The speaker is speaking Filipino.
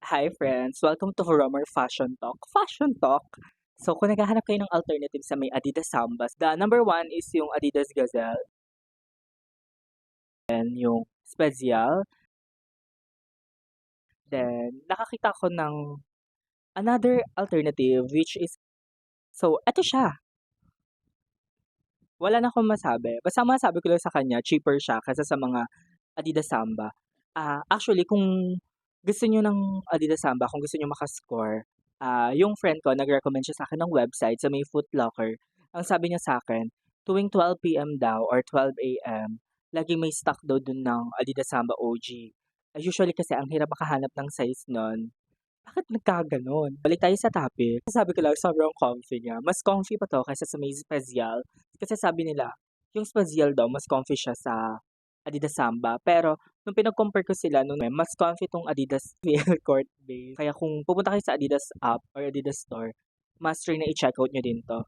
Hi friends! Welcome to Horomar Fashion Talk. Fashion Talk! So kung naghahanap kayo ng alternative sa may Adidas Sambas, the number one is yung Adidas Gazelle and yung Spezial. Then nakakita ko ng another alternative which is, so eto siya. Wala na akong masabi. Basta ang masabi ko lang sa kanya, cheaper siya kaysa sa mga Adidas Samba. Actually kung gusto niyo ng Adidas Samba, kung gusto niyo maka-score, yung friend ko nag-recommend siya sa'kin ng website sa may Foot Locker. Ang sabi niya sa'kin, tuwing 12 PM daw or 12 AM, laging may stock daw dun ng Adidas Samba OG. Usually kasi ang hirap makahanap ng size nun. Bakit nagkagano'n? Balik tayo sa topic. Sabi ko lang sobrang comfy niya. Mas comfy pa 'to kaysa sa may Spezial. Kasi sabi nila, yung Spezial daw mas comfy siya sa Adidas Samba. Pero nung pinag-compare ko sila nun, mas comfy 'tong Adidas Feel Court Base. Kaya kung pupunta kayo sa Adidas app or Adidas store, must try na i-checkout niyo din 'to.